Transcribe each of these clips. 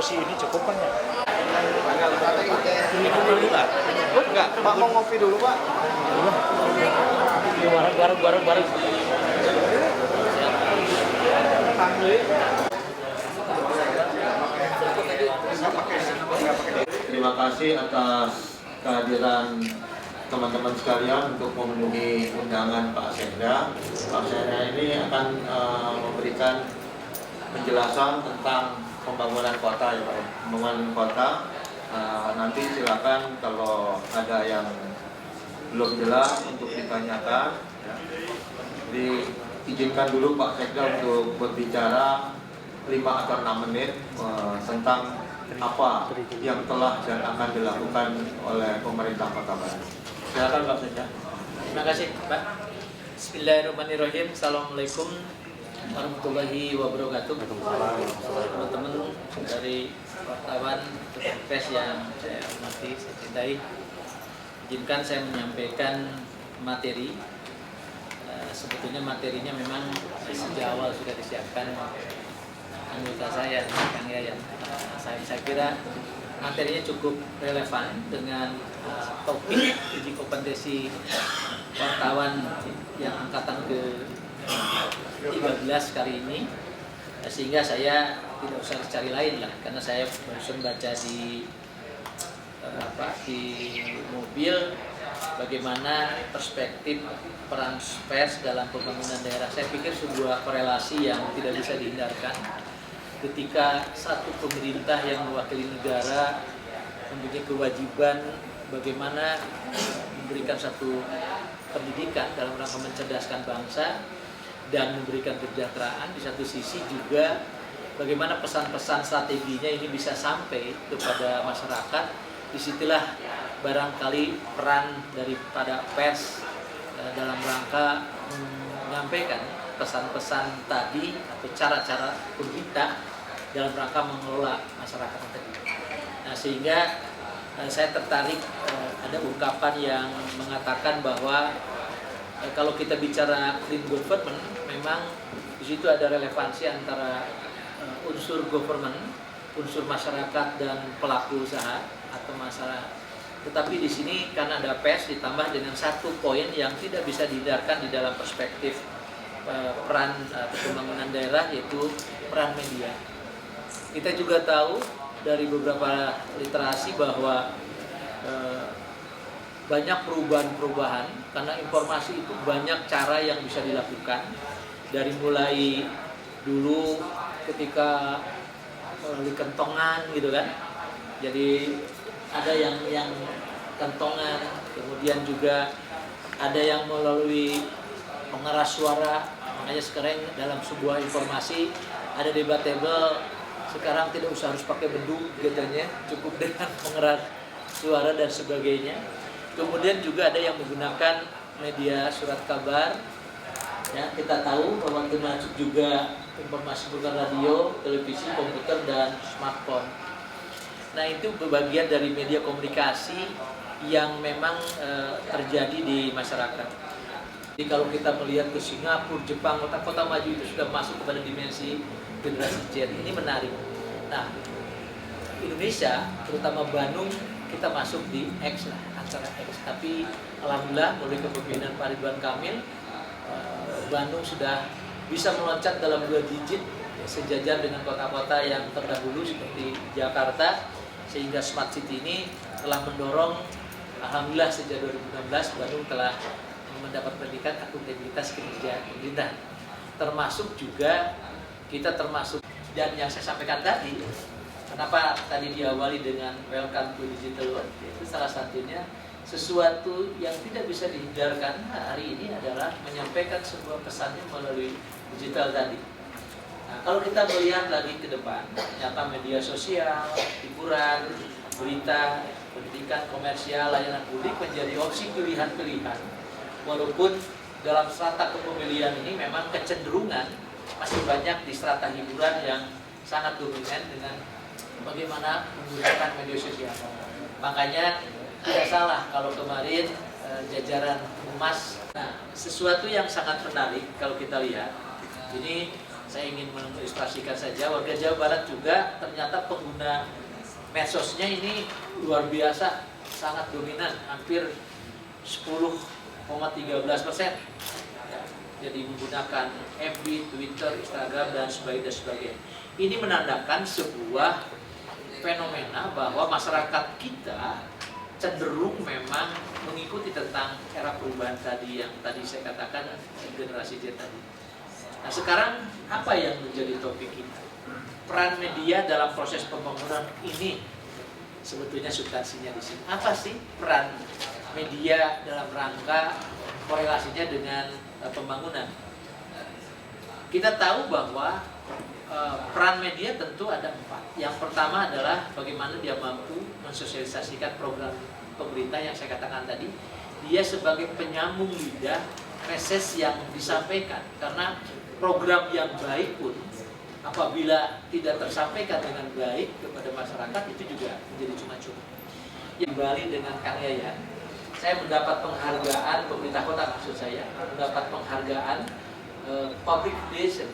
porsi ini cukup kan ya? Ini dulu lah. Enggak, Pak mau ngopi dulu, Pak. Bareng. Terima kasih atas kehadiran teman-teman sekalian untuk memenuhi undangan Pak Sekda. Pak Sekda ini akan memberikan penjelasan tentang pembangunan kota ya Pak. Pembangunan kota. Nanti silakan kalau ada yang belum jelas untuk ditanyakan. Ya. Jadi izinkan dulu Pak Sekda untuk berbicara 5 atau 6 menit tentang apa yang telah dan akan dilakukan oleh pemerintah Kota Bandung. Silakan Pak Sekda. Terima kasih Pak. Bismillahirrahmanirrahim. Assalamualaikum warahmatullahi wabarakatuh. Teman-teman dari wartawan pers yang saya hormati, saya cintai, izinkan saya menyampaikan materi. Sebetulnya materinya memang sejak awal sudah disiapkan anggota saya, Kang Yayan. Saya kira materinya cukup relevan dengan topik uji kompetensi wartawan yang angkatan ke-13 kali ini, sehingga saya tidak usah cari lain lah, karena saya barusan baca di mobil bagaimana perspektif peran pers dalam pembangunan daerah. Saya pikir sebuah korelasi yang tidak bisa dihindarkan ketika satu pemerintah yang mewakili negara mempunyai kewajiban bagaimana memberikan satu pendidikan dalam rangka mencerdaskan bangsa dan memberikan kesejahteraan, di satu sisi juga bagaimana pesan-pesan strateginya ini bisa sampai kepada masyarakat. Disitulah barangkali peran daripada pers dalam rangka menyampaikan pesan-pesan tadi atau cara-cara pemerintah dalam rangka mengelola masyarakat tadi. Nah, sehingga saya tertarik ada ungkapan yang mengatakan bahwa kalau kita bicara clean government, memang di situ ada relevansi antara unsur government, unsur masyarakat dan pelaku usaha atau masalah. Tetapi di sini karena ada pers ditambah dengan satu poin yang tidak bisa dihindarkan di dalam perspektif peran pembangunan daerah, yaitu peran media. Kita juga tahu dari beberapa literasi bahwa banyak perubahan-perubahan karena informasi itu banyak cara yang bisa dilakukan, dari mulai dulu ketika melalui kentongan gitu kan, jadi ada yang kentongan, kemudian juga ada yang melalui pengeras suara. Makanya sekarang dalam sebuah informasi ada debatable, sekarang tidak usah harus pakai beduk katanya, cukup dengan pengeras suara dan sebagainya. Kemudian juga ada yang menggunakan media surat kabar. Ya, kita tahu bahwa termasuk juga informasi berupa radio, televisi, komputer, dan smartphone. Nah, itu bagian dari media komunikasi yang memang terjadi di masyarakat. Jadi kalau kita melihat ke Singapura, Jepang, kota-kota maju itu sudah masuk kepada dimensi generasi Z. Ini menarik. Nah, Indonesia, terutama Bandung, kita masuk di X lah, antara X. Tapi alhamdulillah melalui kepemimpinan Pak Ridwan Kamil, Bandung sudah bisa meloncat dalam 2 digit, sejajar dengan kota-kota yang terdahulu seperti Jakarta, sehingga Smart City ini telah mendorong, alhamdulillah sejak 2016 Bandung telah mendapat predikat akuntabilitas kinerja pemerintah. Termasuk juga kita termasuk, dan yang saya sampaikan tadi, kenapa tadi diawali dengan welcome to digital world, itu salah satunya sesuatu yang tidak bisa dihindarkan hari ini adalah menyampaikan sebuah pesannya melalui digital tadi. Nah, kalau kita melihat lagi ke depan, ternyata media sosial, hiburan, berita, pendidikan, komersial, layanan publik menjadi opsi pilihan-pilihan. Walaupun dalam strata kepemilian ini memang kecenderungan masih banyak di strata hiburan yang sangat dominan dengan bagaimana menggunakan media sosial. Makanya tidak salah kalau kemarin jajaran humas, nah, sesuatu yang sangat menarik kalau kita lihat, ini saya ingin mengilustrasikan saja, warga Jawa Barat juga ternyata pengguna medsosnya ini luar biasa, sangat dominan, hampir 10,13%. Jadi menggunakan FB, Twitter, Instagram, dan sebagainya. Ini menandakan sebuah fenomena bahwa masyarakat kita cenderung memang mengikuti tentang era perubahan tadi yang tadi saya katakan generasi Z tadi. Nah sekarang apa yang menjadi topik kita? Peran media dalam proses pembangunan ini sebetulnya substansinya di sini. Apa sih peran media dalam rangka korelasinya dengan pembangunan? Kita tahu bahwa peran media tentu ada 4. Yang pertama adalah bagaimana dia mampu mensosialisasikan program pemerintah yang saya katakan tadi. Dia sebagai penyambung lidah reses yang disampaikan, karena program yang baik pun apabila tidak tersampaikan dengan baik kepada masyarakat itu juga menjadi cuma-cuma. Yang Bali dengan Kang Yayan, saya mendapat penghargaan pemerintah kota, maksud saya mendapat penghargaan public relation.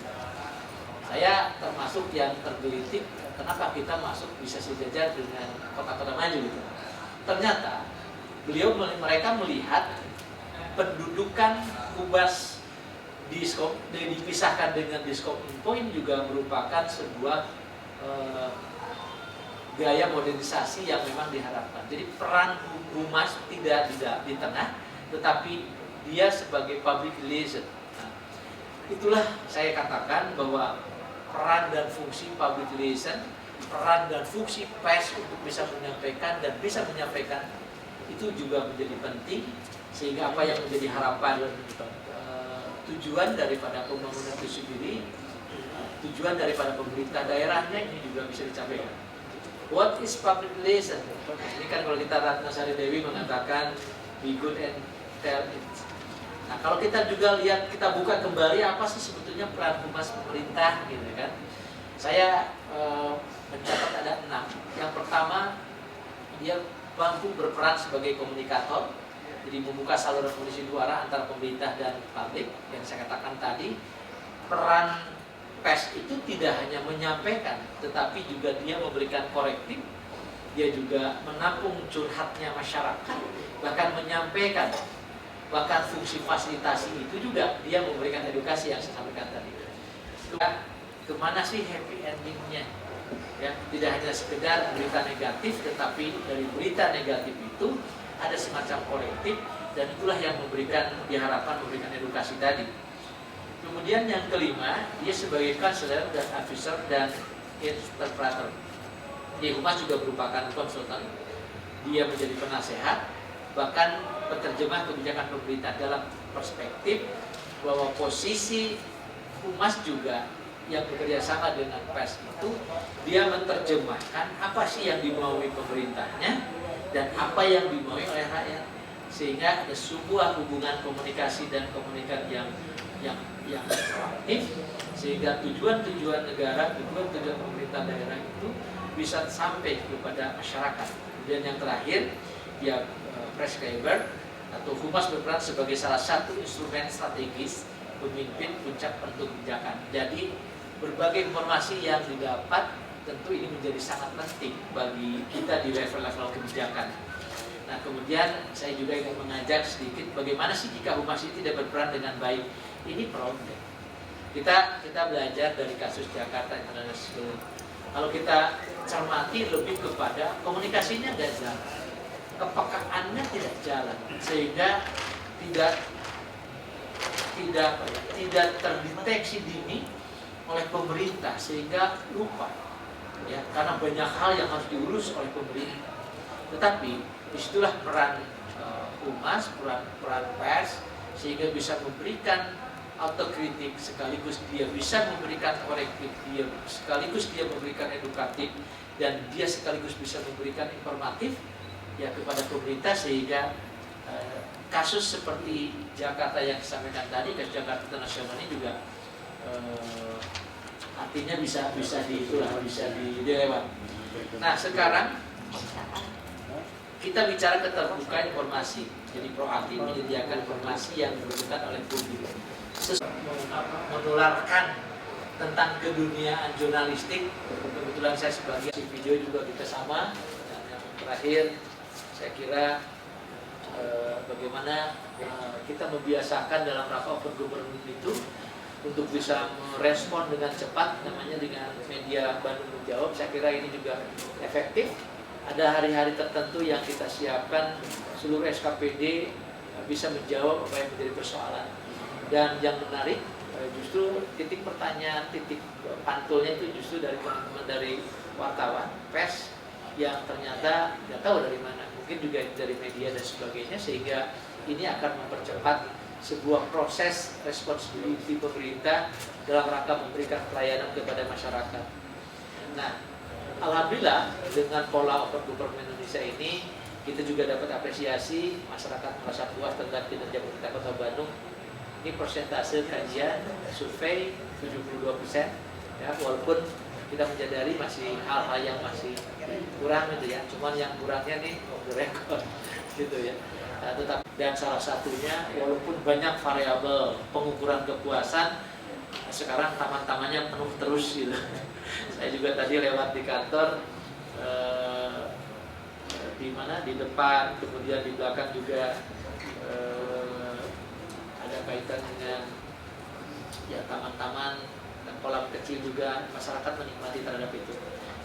Saya termasuk yang tergelitik kenapa kita masuk bisa sejajar dengan kota-kota maju gitu. Ternyata mereka melihat pendudukan Kubas dipisahkan dengan Diskop Info ini juga merupakan sebuah gaya modernisasi yang memang diharapkan. Jadi peran Humas tidak di tengah, tetapi dia sebagai public relation. Nah, itulah saya katakan bahwa peran dan fungsi public relation, peran dan fungsi pers untuk bisa menyampaikan dan bisa menyampaikan itu juga menjadi penting, sehingga apa yang menjadi harapan tujuan daripada pembangunan itu sendiri, tujuan daripada pemerintah daerahnya ini juga bisa dicapai. What is public relation? Ini kan kalau kita Ratna Sari Dewi mengatakan be good and tell it. Nah kalau kita juga lihat, kita buka kembali apa sih sebetulnya peran humas pemerintah gitu kan. Saya mencatat ada 6. Yang pertama, dia mampu berperan sebagai komunikator. Jadi membuka saluran komunikasi suara antara pemerintah dan publik. Yang saya katakan tadi, peran pers itu tidak hanya menyampaikan, tetapi juga dia memberikan korektif. Dia juga menampung curhatnya masyarakat, bahkan menyampaikan. Bahkan fungsi fasilitasi itu juga dia memberikan edukasi yang saya sampaikan tadi. Kemana sih happy endingnya? Ya, tidak hanya sekedar berita negatif, tetapi dari berita negatif itu ada semacam korektif, dan itulah yang diharapkan memberikan edukasi tadi. Kemudian yang kelima, dia sebagai counselor dan advisor dan interpreter. Di Humas juga merupakan konsultan. Dia menjadi penasehat, bahkan penerjemah kebijakan pemerintah dalam perspektif bahwa posisi Humas juga yang bekerja sama dengan pers itu, dia menerjemahkan apa sih yang dimaui pemerintahnya dan apa yang dimaui oleh rakyat, sehingga ada sebuah hubungan komunikasi dan komunikasi yang proaktif, sehingga tujuan-tujuan negara, tujuan-tujuan pemerintah daerah itu bisa sampai kepada masyarakat. Kemudian yang terakhir, dia prescriber atau Humas berperan sebagai salah satu instrumen strategis pemimpin puncak penentu kebijakan. Jadi berbagai informasi yang didapat tentu ini menjadi sangat penting bagi kita di level-level kebijakan. Nah kemudian saya juga ingin mengajak sedikit bagaimana sih jika Humas ini tidak berperan dengan baik. Ini problem. Kita belajar dari kasus Jakarta International School. Kalau kita cermati lebih kepada komunikasinya nggak jalan, kepekaannya tidak jalan, sehingga tidak terdeteksi dini oleh pemerintah, sehingga lupa ya, karena banyak hal yang harus diurus oleh pemerintah. Tetapi disitulah peran Humas, peran pers, sehingga bisa memberikan autokritik, sekaligus dia bisa memberikan korektif, dia sekaligus dia memberikan edukatif, dan dia sekaligus bisa memberikan informatif ya kepada pemerintah, sehingga kasus seperti Jakarta yang disampaikan tadi, kasus Jakarta Internasional ini juga artinya bisa dilewat. Nah sekarang kita bicara keterbukaan informasi, jadi proaktif menyediakan informasi yang dibutuhkan oleh publik, menularkan tentang keduniaan jurnalistik. Kebetulan saya sebagai video juga kita sama. Dan yang terakhir, saya kira bagaimana kita membiasakan dalam rangka open government itu untuk bisa merespon dengan cepat, namanya dengan media Bandung Menjawab. Saya kira ini juga efektif. Ada hari-hari tertentu yang kita siapkan seluruh SKPD bisa menjawab apa yang menjadi persoalan. Dan yang menarik, justru titik pertanyaan, titik pantulnya itu justru dari teman-teman dari wartawan, pers, yang ternyata nggak tahu dari mana. Mungkin juga dari media dan sebagainya, sehingga ini akan mempercepat sebuah proses responsibility pemerintah dalam rangka memberikan pelayanan kepada masyarakat. Nah, alhamdulillah dengan pola open government Indonesia ini, kita juga dapat apresiasi, masyarakat merasa puas terhadap kinerja pemerintah Kota Bandung. Ini persentase kajian survei 72%, ya, walaupun kita menyadari masih hal-hal yang masih kurang gitu ya, cuman yang kurangnya nih off the record gitu ya. Nah, dan salah satunya walaupun banyak variabel pengukuran kepuasan, sekarang taman-tamannya penuh terus gitu. Saya juga tadi lewat di kantor, di mana di depan, kemudian di belakang juga ada kaitan dengan ya taman-taman dan kolam kecil juga, masyarakat menikmati terhadap itu.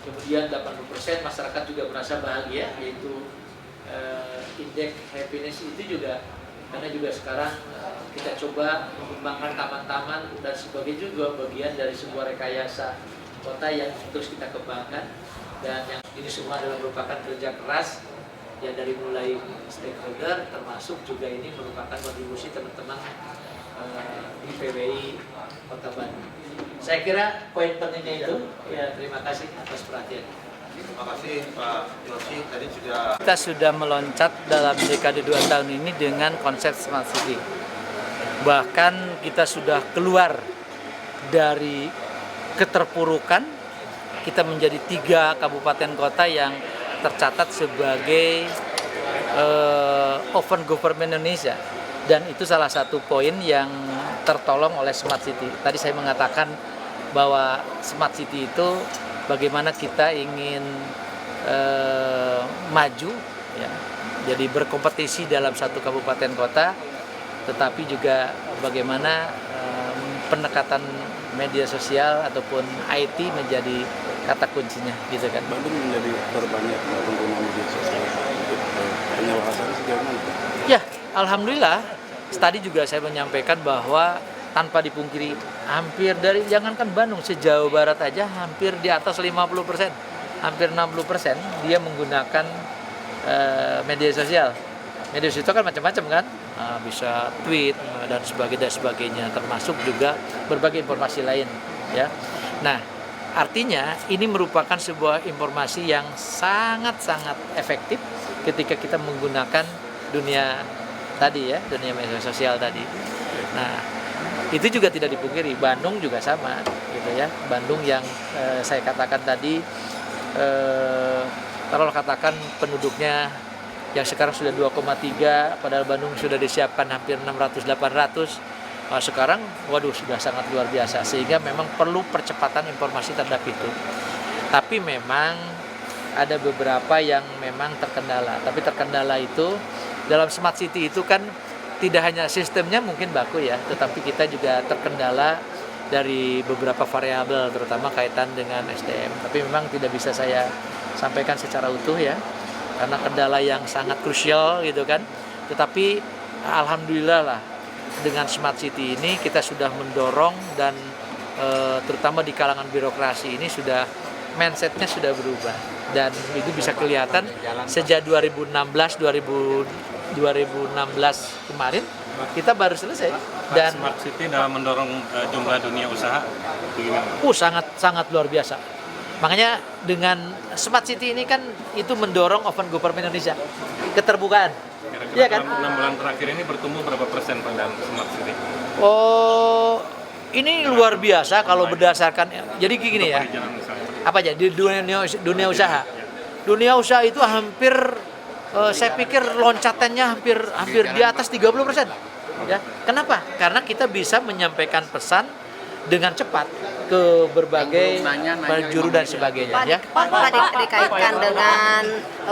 Kemudian 80% masyarakat juga merasa bahagia, yaitu indeks happiness itu juga, karena juga sekarang kita coba mengembangkan taman-taman dan sebagai juga bagian dari sebuah rekayasa kota yang terus kita kembangkan. Dan yang ini semua adalah merupakan kerja keras ya dari mulai stakeholder, termasuk juga ini merupakan kontribusi teman-teman di PWI Kota Bandung. Saya kira poin pentingnya itu. Ya, terima kasih atas perhatian. Terima kasih Pak Yosi, tadi sudah Kita sudah meloncat dalam dekade 2 tahun ini dengan konsep Smart City. Bahkan kita sudah keluar dari keterpurukan, kita menjadi 3 kabupaten kota yang tercatat sebagai open government Indonesia. Dan itu salah satu poin yang tertolong oleh Smart City. Tadi saya mengatakan bahwa Smart City itu bagaimana kita ingin maju, ya, jadi berkompetisi dalam satu kabupaten kota, tetapi juga bagaimana pendekatan media sosial ataupun IT menjadi kata kuncinya, gitu kan. Bandung menjadi terbanyak pengguna media sosial. Penjelasannya sejauh mana? Ya, alhamdulillah. Tadi juga saya menyampaikan bahwa tanpa dipungkiri, hampir dari jangankan Bandung, sejauh barat aja hampir di atas 50%, hampir 60% dia menggunakan media sosial. Media sosial kan macam-macam kan, bisa tweet dan sebagainya, termasuk juga berbagai informasi lain, ya. Nah, artinya ini merupakan sebuah informasi yang sangat-sangat efektif ketika kita menggunakan dunia tadi, ya, dunia media sosial tadi. Nah, itu juga tidak dipungkiri, Bandung juga sama, gitu ya. Bandung yang saya katakan tadi, kalau katakan penduduknya yang sekarang sudah 2,3, padahal Bandung sudah disiapkan hampir 600-800. Sekarang, waduh, sudah sangat luar biasa, sehingga memang perlu percepatan informasi terhadap itu. Tapi memang ada beberapa yang memang terkendala. Tapi terkendala itu dalam Smart City itu kan tidak hanya sistemnya mungkin baku ya, tetapi kita juga terkendala dari beberapa variabel, terutama kaitan dengan SDM. Tapi memang tidak bisa saya sampaikan secara utuh ya, karena kendala yang sangat krusial gitu kan. Tetapi alhamdulillah lah, dengan Smart City ini kita sudah mendorong dan terutama di kalangan birokrasi ini sudah mindsetnya sudah berubah, dan itu bisa kelihatan sejak 2016 kemarin kita baru selesai. Dan Smart City dalam mendorong jumlah dunia usaha bagaimana? sangat luar biasa. Makanya dengan Smart City ini kan itu mendorong open government Indonesia, keterbukaan. Iya kan? Dalam 6 bulan terakhir ini bertumbuh berapa persen Pak dalam Smart City? Oh, ini luar biasa kalau berdasarkan, jadi gini ya. Apa aja di dunia usaha? Dunia usaha itu hampir saya pikir loncatannya hampir di atas 30%. Ya. Kenapa? Karena kita bisa menyampaikan pesan dengan cepat ke berbagai penjuru dan sebagainya ya. Pak, dikaitkan dengan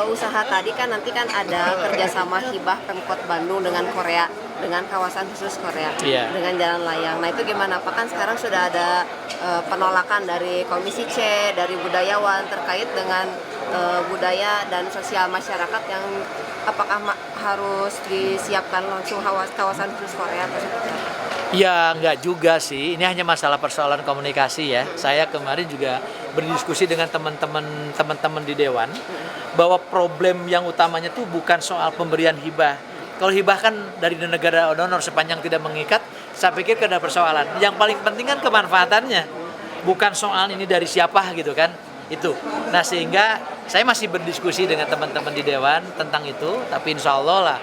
usaha tadi kan nanti kan ada kerjasama hibah Pemkot Bandung dengan Korea, dengan kawasan khusus Korea, Iya. dengan jalan layang. Nah itu gimana Pak? Kan sekarang sudah ada penolakan dari Komisi C, dari budayawan terkait dengan budaya dan sosial masyarakat yang apakah harus disiapkan langsung kawasan khusus Korea atau seperti apa? Ya enggak juga sih, ini hanya masalah persoalan komunikasi ya. Saya kemarin juga berdiskusi dengan teman-teman di Dewan bahwa problem yang utamanya tuh bukan soal pemberian hibah. Kalau hibah kan dari negara donor sepanjang tidak mengikat, saya pikir ada persoalan. Yang paling penting kan kemanfaatannya, bukan soal ini dari siapa gitu kan. Itu. Nah sehingga saya masih berdiskusi dengan teman-teman di Dewan tentang itu, tapi insya Allah lah.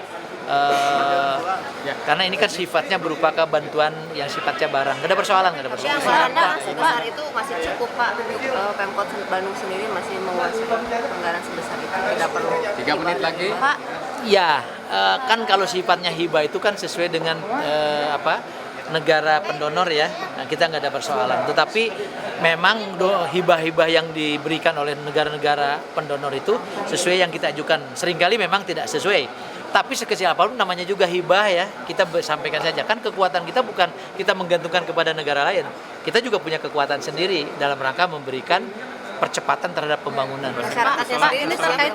Karena ini kan sifatnya berupa bantuan yang sifatnya barang, nggak ada persoalan. Tapi anggarannya sebesar itu masih cukup Pak, untuk Pemkot Bandung sendiri masih menguasai anggaran sebesar itu, tidak perlu 3 menit lagi. Pak. Ya, kan kalau sifatnya hibah itu kan sesuai dengan negara pendonor ya, nah, kita nggak ada persoalan. Tetapi memang hibah-hibah yang diberikan oleh negara-negara pendonor itu sesuai yang kita ajukan. Seringkali memang tidak sesuai. Tapi sekecil apapun namanya juga hibah ya, kita sampaikan saja. Kan kekuatan kita bukan kita menggantungkan kepada negara lain. Kita juga punya kekuatan sendiri dalam rangka memberikan percepatan terhadap pembangunan. Masyarakatnya sendiri ini terkait